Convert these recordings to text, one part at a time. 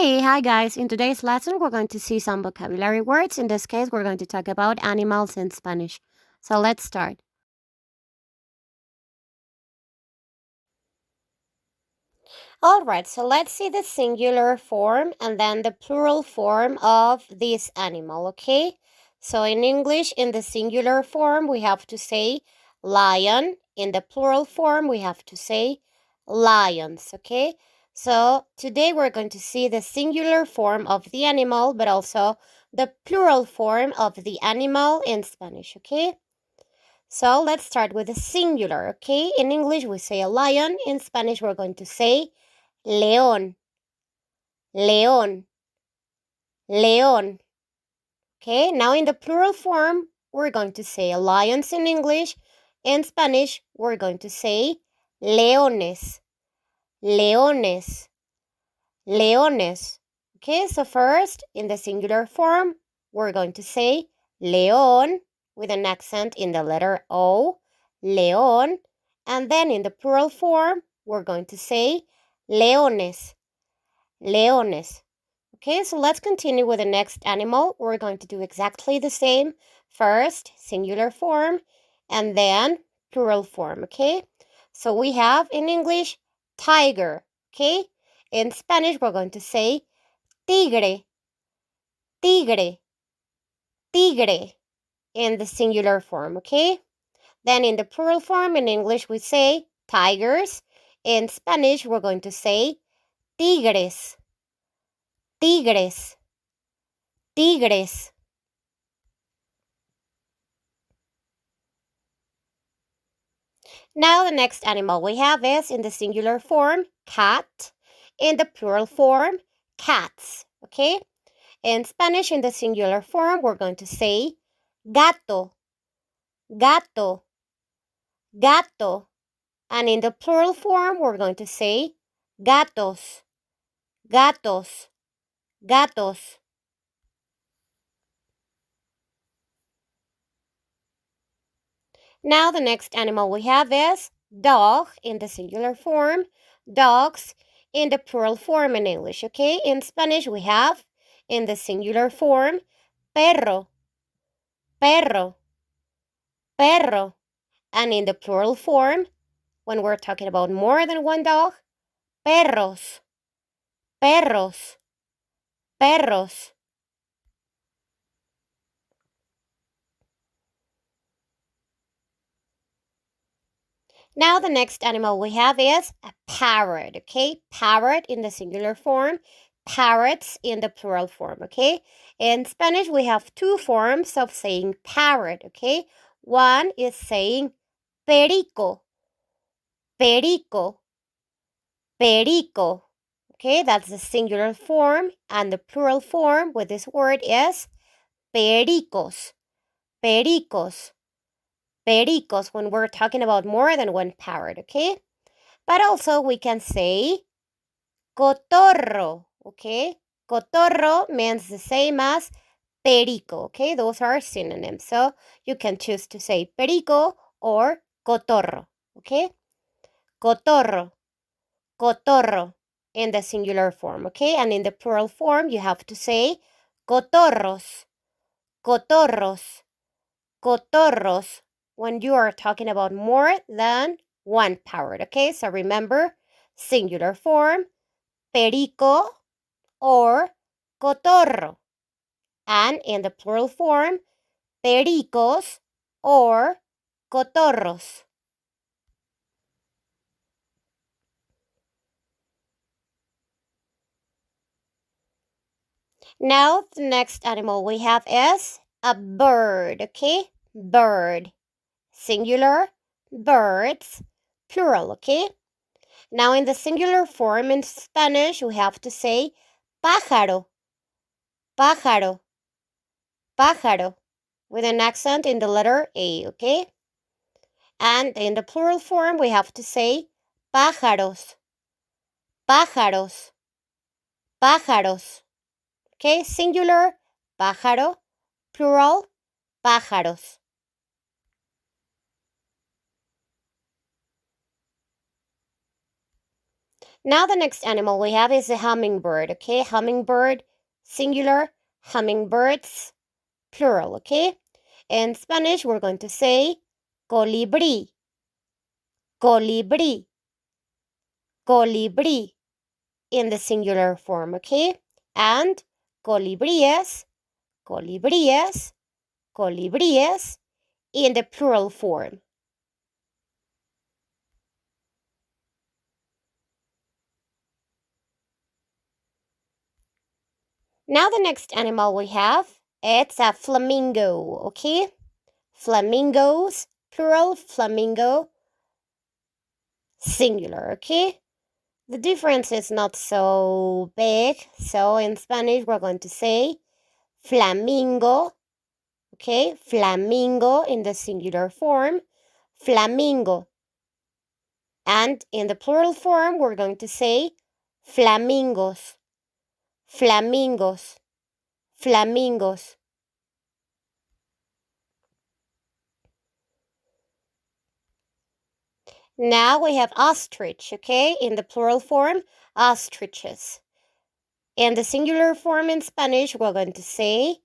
Hey, hi guys. In today's lesson, we're going to see some vocabulary words. In this case, we're going to talk about animals in Spanish. So let's start. All right, so let's see the singular form and then the plural form of this animal, okay? So in English, in the singular form, we have to say lion. In the plural form, we have to say lions, okay? So today we're going to see the singular form of the animal, but also the plural form of the animal in Spanish, okay? So let's start with the singular, okay? In English, we say a lion. In Spanish, we're going to say león, león, león. Okay, now in the plural form, we're going to say lions in English. In Spanish, we're going to say leones, leones, leones. Okay, so first, in the singular form, we're going to say león with an accent in the letter O, león. And then in the plural form, we're going to say leones, leones. Okay, so let's continue with the next animal. We're going to do exactly the same. First, singular form, and then plural form, okay? So we have in English, tiger, okay? In Spanish, we're going to say tigre, tigre, tigre in the singular form, okay? Then in the plural form, in English, we say tigers. In Spanish, we're going to say tigres, tigres, tigres. Now the next animal we have is in the singular form, cat. In the plural form, cats, okay? In Spanish, in the singular form, we're going to say gato, gato, gato. And in the plural form, we're going to say gatos, gatos, gatos. Now the next animal we have is dog in the singular form, dogs in the plural form in English, okay? In Spanish we have in the singular form perro, perro, perro. And in the plural form, when we're talking about more than one dog, perros, perros, perros. Now the next animal we have is a parrot, okay? Parrot in the singular form, parrots in the plural form, okay? In Spanish, we have two forms of saying parrot, okay? One is saying perico, perico, perico, okay? That's the singular form, and the plural form with this word is pericos, pericos, pericos, when we're talking about more than one parrot, okay? But also we can say cotorro, okay? Cotorro means the same as perico, okay? Those are synonyms. So you can choose to say perico or cotorro, okay? Cotorro, cotorro in the singular form, okay? And in the plural form, you have to say cotorros, cotorros, cotorros when you are talking about more than one parrot, okay? So remember, singular form, perico or cotorro. And in the plural form, pericos or cotorros. Now, the next animal we have is a bird, okay? Bird. Singular, birds, plural, okay? Now, in the singular form in Spanish, we have to say pájaro, pájaro, pájaro, with an accent in the letter A, okay? And in the plural form, we have to say pájaros, pájaros, pájaros. Okay, singular, pájaro, plural, pájaros. Now the next animal we have is a hummingbird, okay? Hummingbird, singular, hummingbirds, plural, okay? In Spanish, we're going to say colibrí, colibrí, colibrí in the singular form, okay? And colibríes, colibríes, colibríes in the plural form. Now the next animal we have, it's a flamingo, okay? Flamingos, plural, flamingo, singular, okay? The difference is not so big, so in Spanish we're going to say flamingo, okay? Flamingo in the singular form, flamingo. And in the plural form, we're going to say flamingos, flamingos, flamingos. Now we have ostrich, okay? In the plural form, ostriches. In the singular form in Spanish, we're going to say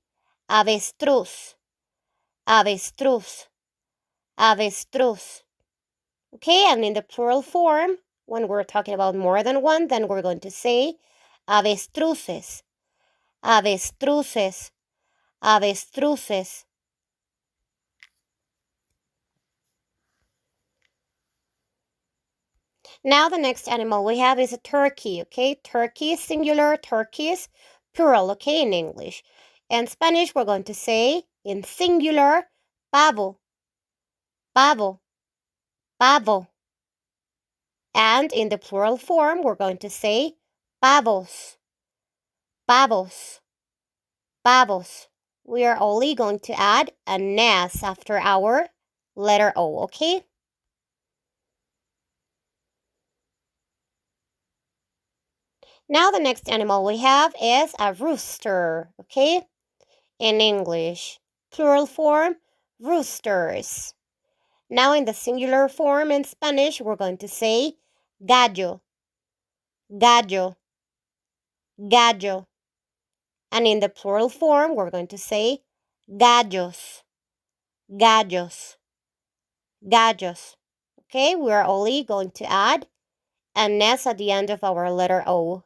avestruz, avestruz, avestruz. Okay, and in the plural form, when we're talking about more than one, then we're going to say avestruces, avestruces, avestruces. Now the next animal we have is a turkey, okay? Turkey, singular, turkeys, plural, okay, in English. In Spanish, we're going to say, in singular, pavo, pavo, pavo. And in the plural form, we're going to say pavos, pavos, pavos. We are only going to add an S after our letter O, okay? Now the next animal we have is a rooster, okay? In English, plural form, roosters. Now in the singular form in Spanish, we're going to say gallo, gallo, gallo. And in the plural form, we're going to say gallos, gallos, gallos. Okay, we are only going to add an S at the end of our letter O.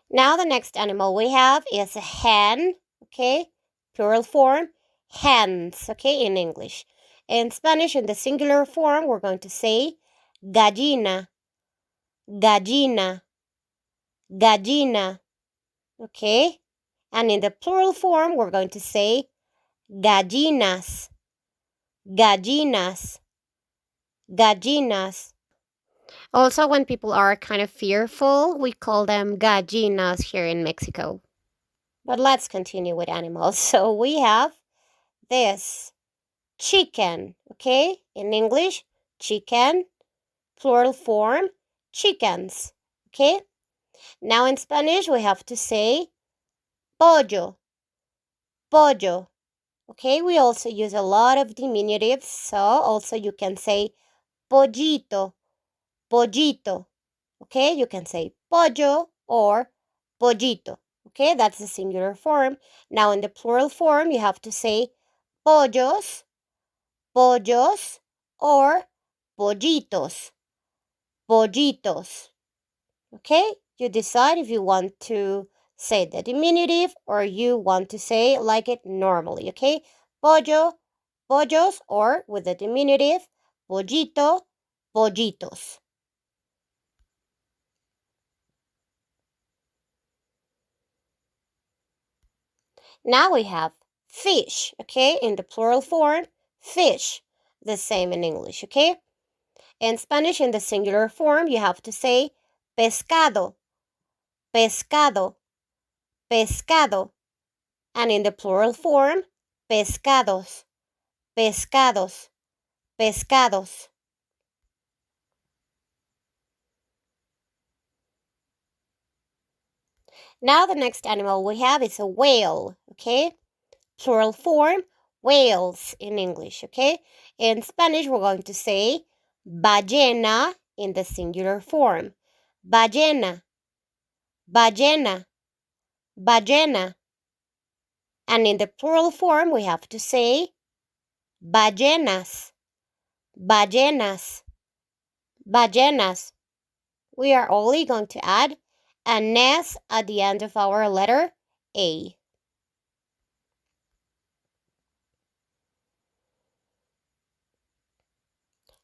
Now the next animal we have is a hen, okay? Plural form, hens, okay, in English. In Spanish, in the singular form, we're going to say gallina, gallina, gallina, okay? And in the plural form, we're going to say gallinas, gallinas, gallinas. Also, when people are kind of fearful, we call them gallinas here in Mexico. But let's continue with animals. So we have this chicken, okay? In English, chicken, plural form, chickens, okay? Now in Spanish, we have to say pollo, pollo, okay? We also use a lot of diminutives, so also you can say pollito, pollito, okay? You can say pollo or pollito, okay? That's the singular form. Now in the plural form, you have to say pollos, pollos, or pollitos, pollitos, okay? You decide if you want to say the diminutive or you want to say like it normally, okay? Pollo, pollos, or with the diminutive, pollito, pollitos. Now we have fish, okay? In the plural form, fish. The same in English, okay? In Spanish, in the singular form, you have to say pescado, pescado, pescado. And in the plural form, pescados, pescados, pescados. Now the next animal we have is a whale, okay? Plural form, whales in English, okay? In Spanish, we're going to say ballena in the singular form. Ballena, ballena, ballena. And in the plural form, we have to say ballenas, ballenas, ballenas. We are only going to add an S at the end of our letter A.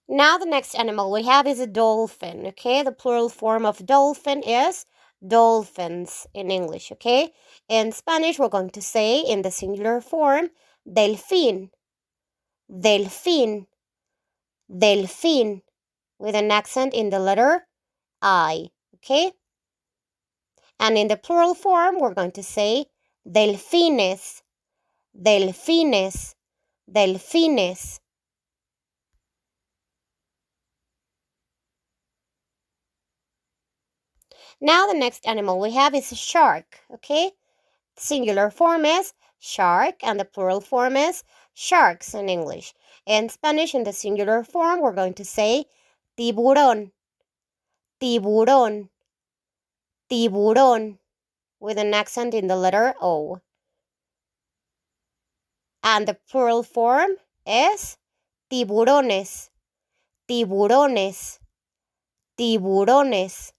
Now the next animal we have is a dolphin, okay? The plural form of dolphin is dolphins in English, okay? In Spanish, we're going to say in the singular form, delfín, delfín, delfín, with an accent in the letter I, okay? And in the plural form, we're going to say delfines, delfines, delfines. Now the next animal we have is a shark, okay? Singular form is shark and the plural form is sharks in English. In Spanish, in the singular form, we're going to say tiburón, tiburón, tiburón, with an accent in the letter O. And the plural form is tiburones, tiburones, tiburones.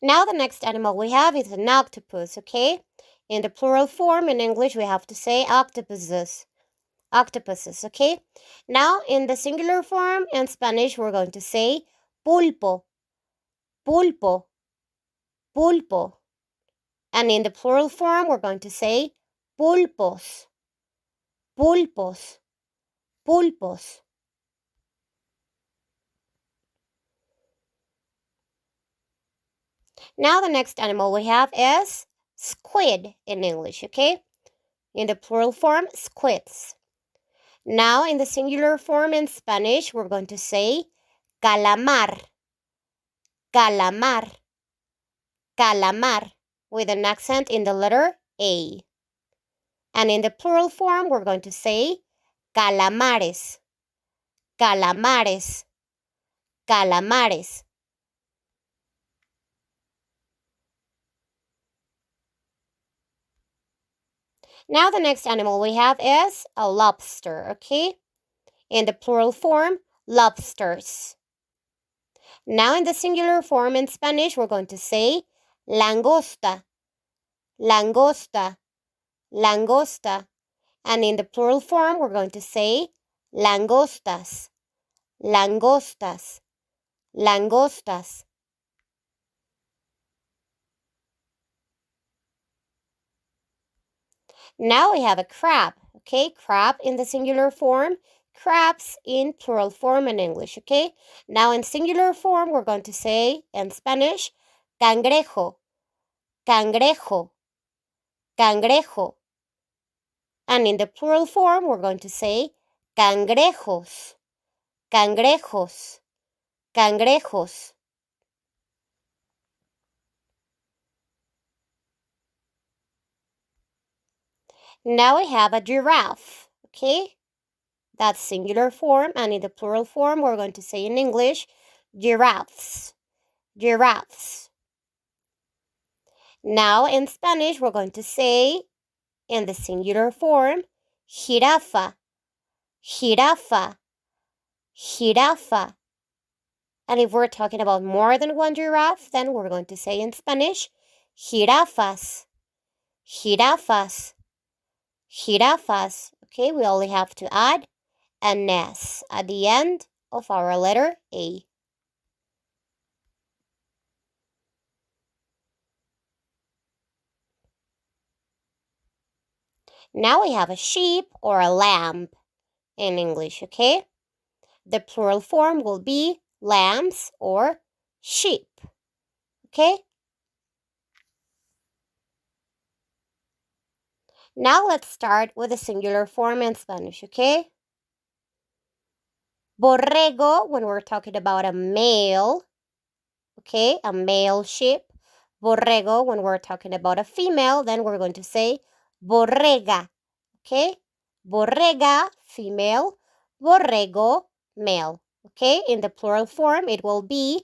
Now the next animal we have is an octopus, okay? In the plural form in English, we have to say octopuses. Octopuses, okay? Now in the singular form in Spanish, we're going to say pulpo, pulpo, pulpo. And in the plural form, we're going to say pulpos, pulpos, pulpos. Now the next animal we have is squid in English, okay? In the plural form, squids. Now in the singular form in Spanish, we're going to say calamar, calamar, calamar, with an accent in the letter A. And in the plural form, we're going to say calamares, calamares, calamares. Now the next animal we have is a lobster, okay? In the plural form, lobsters. Now in the singular form in Spanish, we're going to say langosta, langosta, langosta. And in the plural form, we're going to say langostas, langostas, langostas. Now we have a crab, okay? Crab in the singular form, crabs in plural form in English, okay? Now in singular form, we're going to say in Spanish, cangrejo, cangrejo, cangrejo. And in the plural form, we're going to say cangrejos, cangrejos, cangrejos. Now we have a giraffe, okay? That's singular form, and in the plural form, we're going to say in English, giraffes, giraffes. Now in Spanish, we're going to say in the singular form, jirafa, jirafa, jirafa. And if we're talking about more than one giraffe, then we're going to say in Spanish, jirafas, jirafas, jirafas. Okay, we only have to add an S at the end of our letter A. Now we have a sheep or a lamb in English, okay? The plural form will be lambs or sheep, okay? Now let's start with the singular form in Spanish, okay? Borrego, when we're talking about a male, okay, a male sheep. Borrego, when we're talking about a female, then we're going to say borrega, okay? Borrega, female, borrego, male, okay? In the plural form, it will be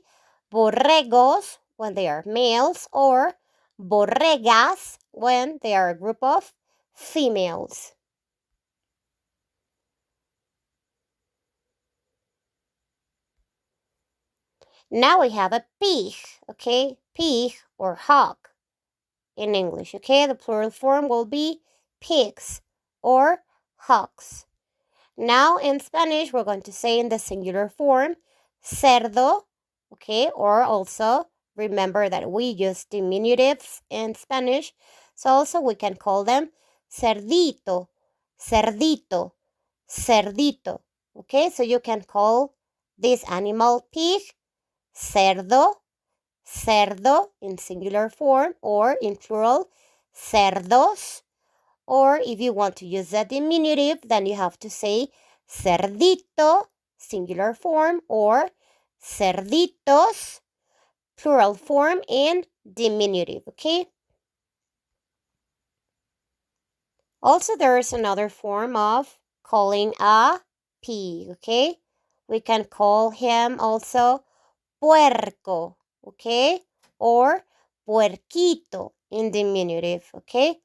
borregos when they are males or borregas when they are a group of females. Now we have a pig, okay? Pig or hog in English, okay? The plural form will be pigs or hogs. Now in Spanish, we're going to say in the singular form, cerdo, okay? Or also, remember that we use diminutives in Spanish, so also we can call them cerdito, cerdito, cerdito, okay? So you can call this animal pig, cerdo, cerdo in singular form, or in plural, cerdos. Or if you want to use a diminutive, then you have to say cerdito, singular form, or cerditos, plural form in diminutive, okay? Also, there is another form of calling a pig, okay? We can call him also puerco, okay? Or puerquito in diminutive, okay?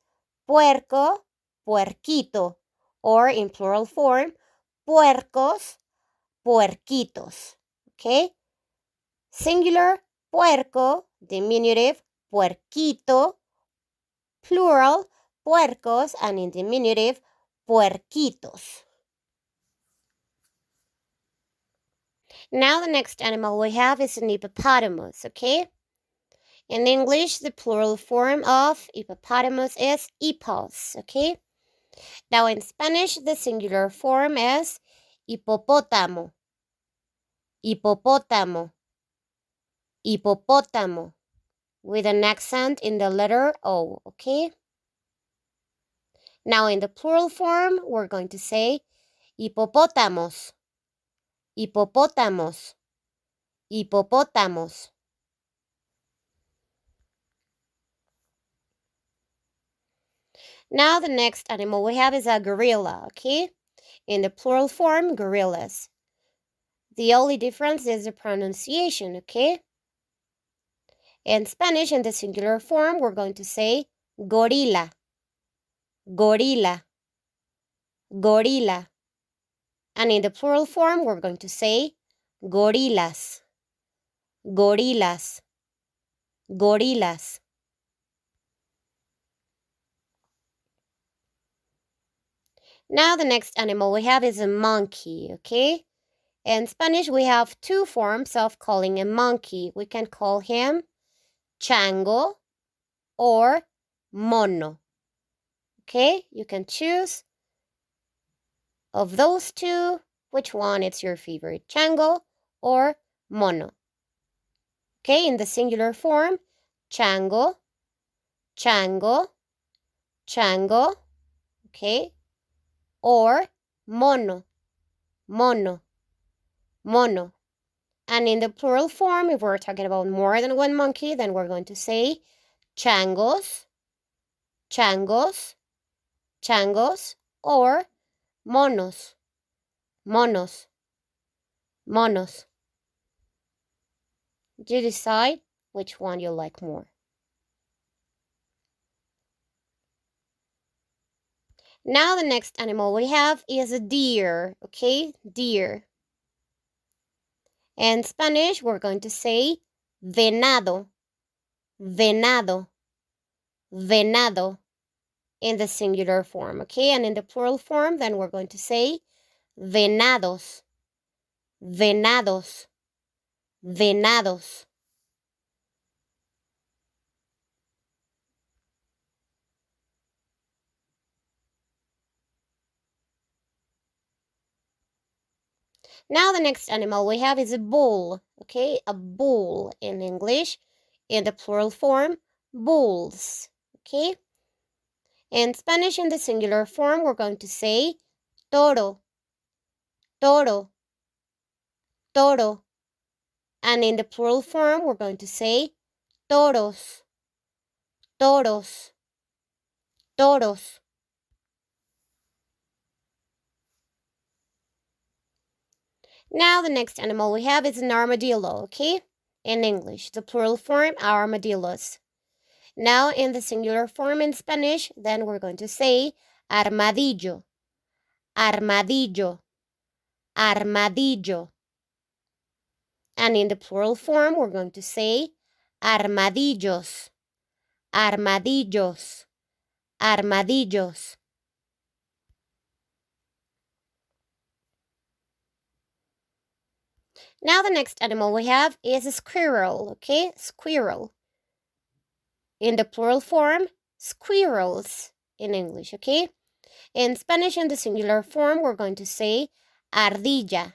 Puerco, puerquito, or in plural form, puercos, puerquitos, okay? Singular, puerco, diminutive, puerquito, plural, puercos, and in diminutive, puerquitos. Now the next animal we have is an hippopotamus, okay? In English, the plural form of hippopotamus is hippos, okay? Now in Spanish, the singular form is hipopótamo, hipopótamo, hipopótamo, with an accent in the letter O, okay? Now in the plural form, we're going to say hipopótamos, hipopótamos, hipopótamos. Now the next animal we have is a gorilla, okay? In the plural form, gorillas. The only difference is the pronunciation, okay? In Spanish, in the singular form, we're going to say gorila, gorila, gorila. And in the plural form, we're going to say gorillas, gorillas, gorillas. Now the next animal we have is a monkey, okay? In Spanish, we have two forms of calling a monkey. We can call him chango or mono, okay? You can choose of those two, which one is your favorite, chango or mono. Okay, in the singular form, chango, chango, chango, okay? Or mono, mono, mono. And in the plural form, if we're talking about more than one monkey, then we're going to say changos, changos, changos, or monos, monos, monos. You decide which one you like more. Now the next animal we have is a deer, okay? Deer. In Spanish, we're going to say venado, venado, venado in the singular form, okay? And in the plural form, then we're going to say venados, venados, venados. Now the next animal we have is a bull, okay? A bull in English. In the plural form, bulls, okay? In Spanish, in the singular form, we're going to say toro, toro, toro. And in the plural form, we're going to say toros, toros, toros. Now the next animal we have is an armadillo, okay? In English, the plural form, armadillos. Now in the singular form in Spanish, then we're going to say armadillo, armadillo, armadillo. And in the plural form, we're going to say armadillos, armadillos, armadillos. Now the next animal we have is a squirrel, okay? Squirrel. In the plural form, squirrels in English, okay? In Spanish, in the singular form, we're going to say ardilla,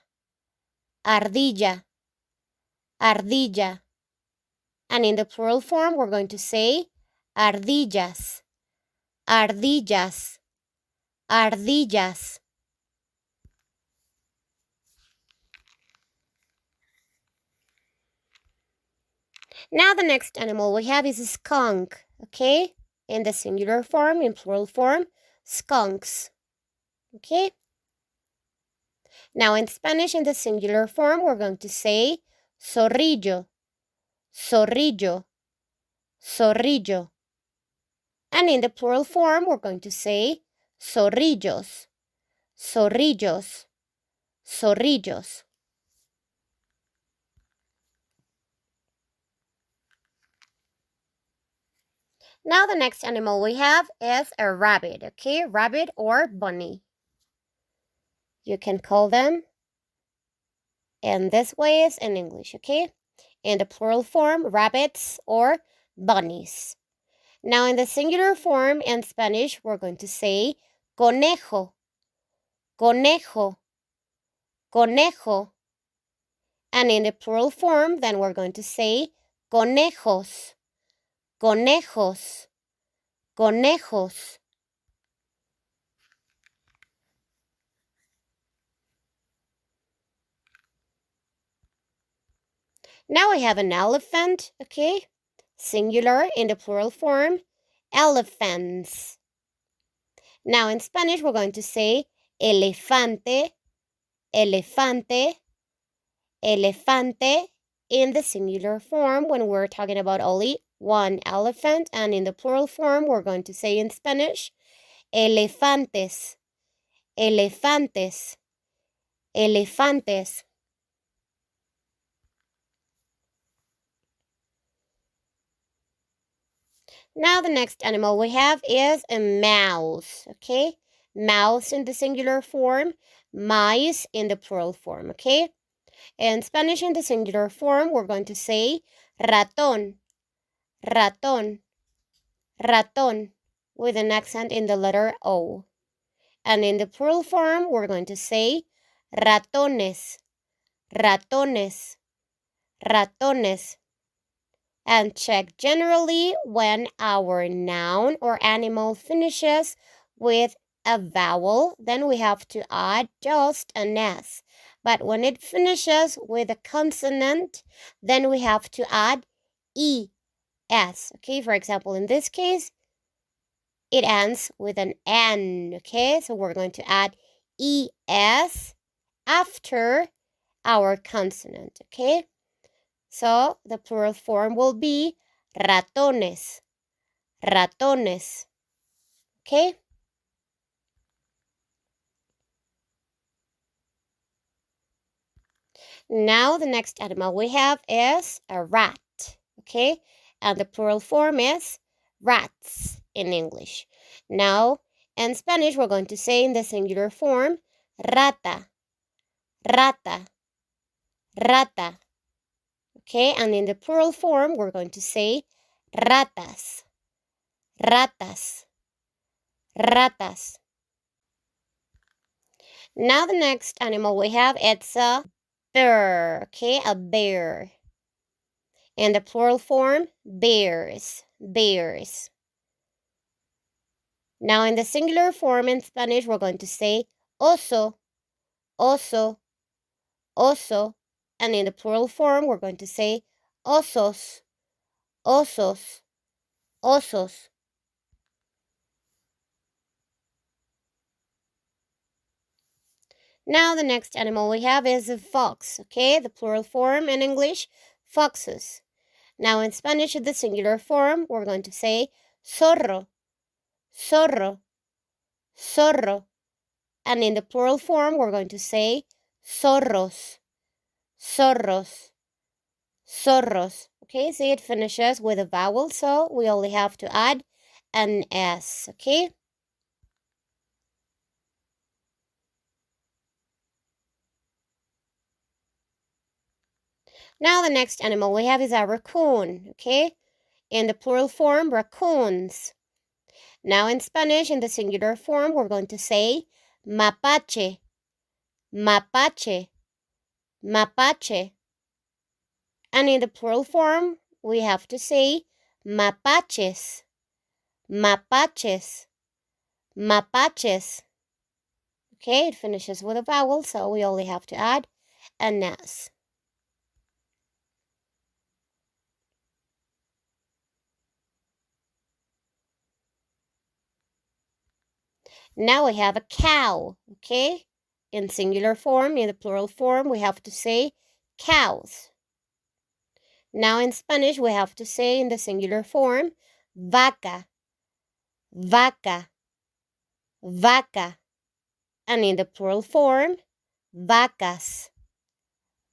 ardilla, ardilla. And in the plural form, we're going to say ardillas, ardillas, ardillas. Now the next animal we have is a skunk, okay? In the singular form, in plural form, skunks, okay? Now in Spanish, in the singular form, we're going to say zorrillo, zorrillo, zorrillo. And in the plural form, we're going to say zorrillos, zorrillos, zorrillos. Now the next animal we have is a rabbit, okay? Rabbit or bunny. You can call them in this ways in English, okay? In the plural form, rabbits or bunnies. Now in the singular form in Spanish, we're going to say conejo, conejo, conejo. And in the plural form, then we're going to say conejos, conejos, conejos. Now we have an elephant, okay? Singular in the plural form, elephants. Now in Spanish, we're going to say elefante, elefante, elefante in the singular form when we're talking about only one elephant. And in the plural form, we're going to say in Spanish, elefantes, elefantes, elefantes. Now the next animal we have is a mouse, okay? Mouse in the singular form, mice in the plural form, okay? In Spanish in the singular form, we're going to say ratón, ratón, ratón, with an accent in the letter O. And in the plural form, we're going to say ratones, ratones, ratones. And check generally when our noun or animal finishes with a vowel, then we have to add just an S. But when it finishes with a consonant, then we have to add ES. Okay, for example, in this case, it ends with an N. Okay, so we're going to add ES after our consonant. Okay. So the plural form will be ratones, ratones, okay? Now the next animal we have is a rat, okay? And the plural form is rats in English. Now in Spanish we're going to say in the singular form rata, rata, rata. Okay, and in the plural form, we're going to say ratas, ratas, ratas. Now the next animal we have, it's a bear, okay, a bear. In the plural form, bears, bears. Now in the singular form in Spanish, we're going to say oso, oso, oso. And in the plural form, we're going to say osos, osos, osos. Now the next animal we have is a fox, okay? The plural form in English, foxes. Now in Spanish, the singular form, we're going to say zorro, zorro, zorro. And in the plural form, we're going to say zorros, zorros, zorros. Okay, see, it finishes with a vowel, so we only have to add an S, okay? Now the next animal we have is a raccoon, okay? In the plural form, raccoons. Now in Spanish, in the singular form, we're going to say mapache, mapache, mapache. And in the plural form, we have to say mapaches, mapaches, mapaches. Okay, it finishes with a vowel, so we only have to add an S. Now we have a cow, okay? In singular form, in the plural form, we have to say cows. Now in Spanish, we have to say in the singular form, vaca, vaca, vaca. And in the plural form, vacas,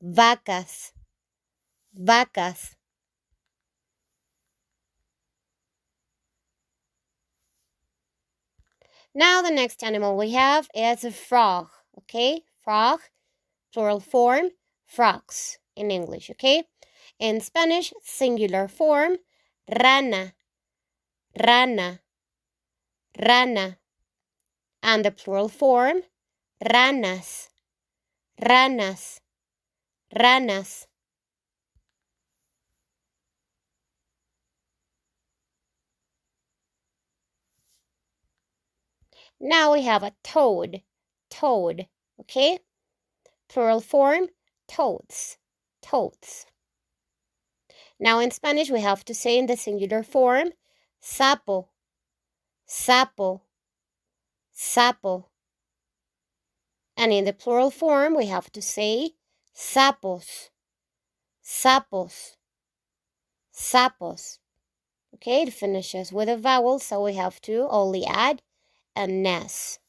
vacas, vacas. Now the next animal we have is a frog, okay? Frog, plural form, frogs in English, okay? In Spanish, singular form, rana, rana, rana. And the plural form, ranas, ranas, ranas. Now we have a toad, toad, okay? Plural form, toads, toads. Now in Spanish, we have to say in the singular form, sapo, sapo, sapo. And in the plural form, we have to say sapos, sapos, sapos. Okay, it finishes with a vowel, so we have to only add an S.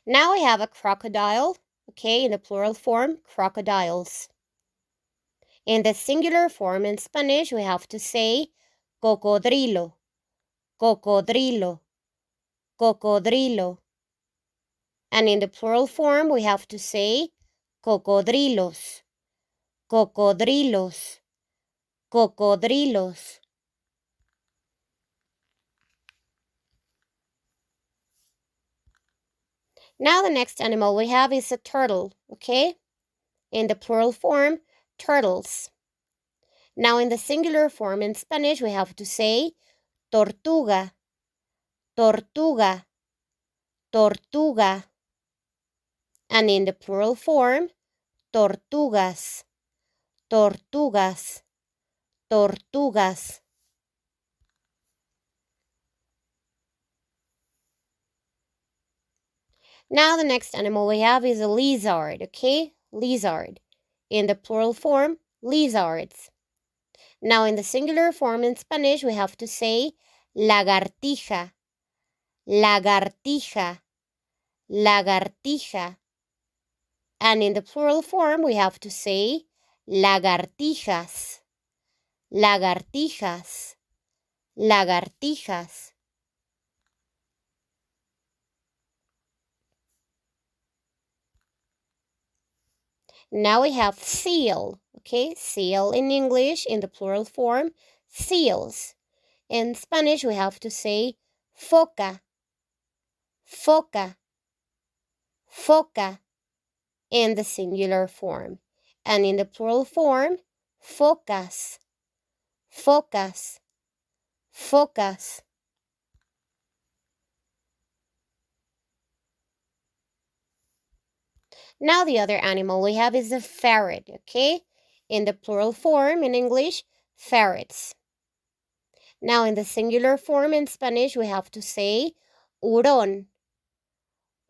Now we have a crocodile, okay, in the plural form, crocodiles. In the singular form in Spanish, we have to say cocodrilo, cocodrilo, cocodrilo. And in the plural form, we have to say cocodrilos, cocodrilos, cocodrilos. Now the next animal we have is a turtle, okay? In the plural form, turtles. Now in the singular form in Spanish, we have to say tortuga, tortuga, tortuga. And in the plural form, tortugas, tortugas, tortugas. Now the next animal we have is a lizard, okay? Lizard. In the plural form, lizards. Now in the singular form in Spanish, we have to say lagartija, lagartija, lagartija. And in the plural form, we have to say lagartijas, lagartijas, lagartijas. Now we have seal, okay? Seal in English, in the plural form, seals. In Spanish, we have to say foca, foca, foca in the singular form. And in the plural form, focas, focas, focas. Now the other animal we have is a ferret, okay? In the plural form in English, ferrets. Now in the singular form in Spanish, we have to say hurón,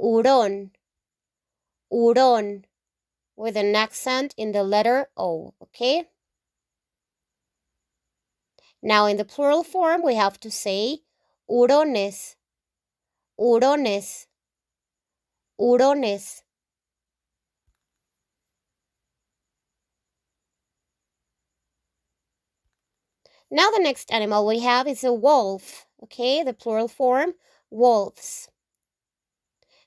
hurón, hurón, with an accent in the letter O, okay? Now in the plural form, we have to say hurones, hurones, hurones. Now the next animal we have is a wolf, okay? The plural form, wolves.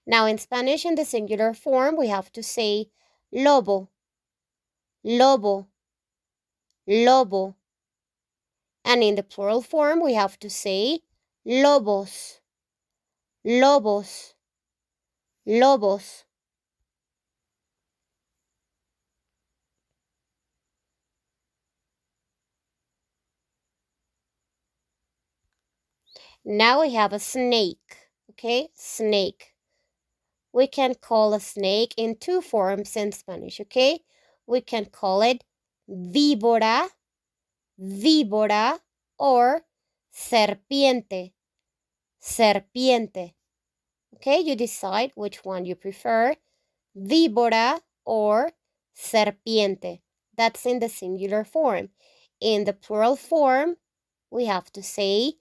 Now in Spanish, in the singular form, we have to say lobo, lobo, lobo. And in the plural form, we have to say lobos, lobos, lobos. Now we have a snake, okay? Snake. We can call a snake in two forms in Spanish, okay? We can call it víbora, víbora, or serpiente, serpiente. Okay, you decide which one you prefer, víbora or serpiente. That's in the singular form. In the plural form, we have to say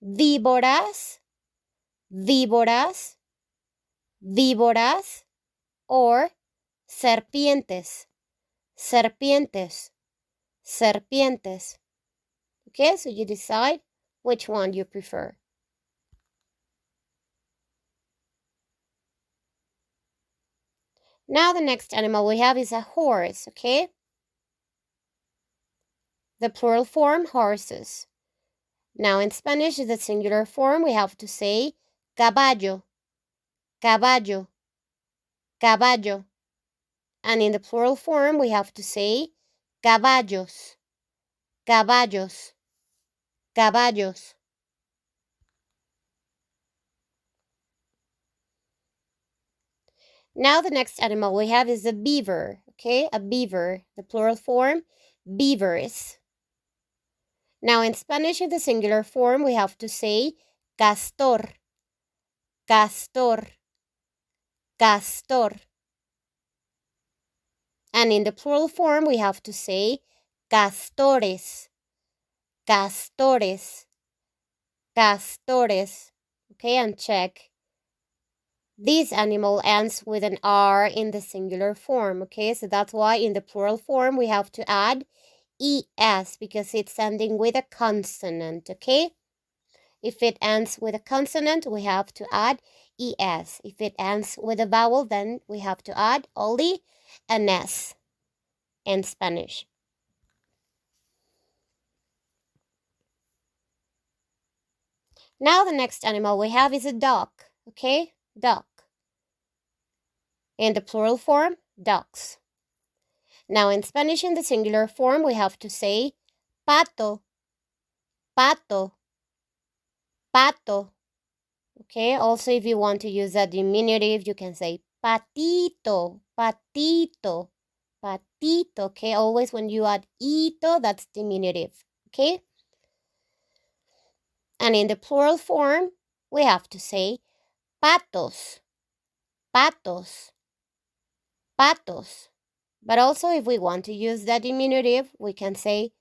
víboras, víboras, víboras, or serpientes, serpientes, serpientes. Okay, so you decide which one you prefer. Now the next animal we have is a horse, okay? The plural form, horses. Now in Spanish, the singular form, we have to say caballo, caballo, caballo. And in the plural form, we have to say caballos, caballos, caballos. Now the next animal we have is a beaver, okay? A beaver, the plural form, beavers. Now in Spanish, in the singular form, we have to say castor, castor, castor. And in the plural form, we have to say castores, castores, castores. Okay, and check. This animal ends with an R in the singular form, okay? So that's why in the plural form, we have to add ES because it's ending with a consonant, okay? If it ends with a consonant, we have to add ES. If it ends with a vowel, then we have to add only an S in Spanish. Now the next animal we have is a duck, okay? Duck. In the plural form, ducks. Now in Spanish, in the singular form, we have to say pato, pato, pato. Okay, also if you want to use a diminutive, you can say patito, patito, patito. Okay, always when you add ito, that's diminutive. Okay? And in the plural form, we have to say patos, patos, patos. But also if we want to use the diminutive, we can say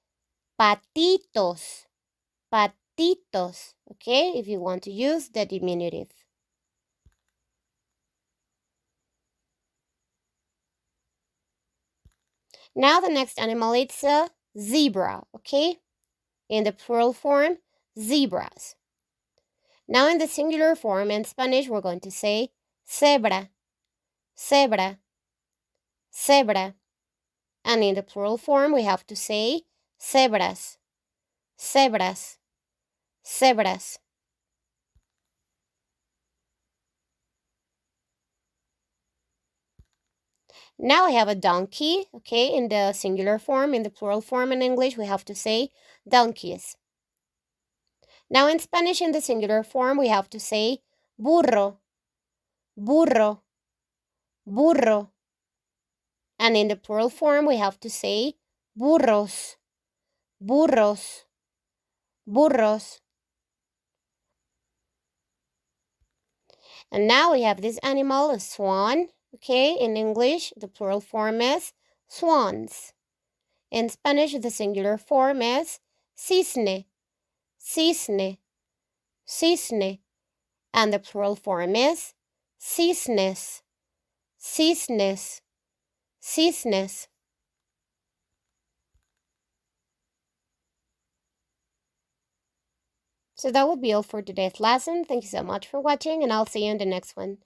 patitos, patitos, okay? If you want to use the diminutive. Now the next animal, it's a zebra, okay? In the plural form, zebras. Now in the singular form in Spanish, we're going to say zebra, zebra, zebra. And in the plural form, we have to say zebras, zebras, zebras. Now I have a donkey, okay, in the singular form. In the plural form in English, we have to say donkeys. Now in Spanish, in the singular form, we have to say burro, burro, burro. And in the plural form, we have to say burros, burros, burros. And now we have this animal, a swan. Okay, in English, the plural form is swans. In Spanish, the singular form is cisne, cisne, cisne. And the plural form is cisnes, cisnes, cisnes. So that would be all for today's lesson. Thank you so much for watching, and I'll see you in the next one.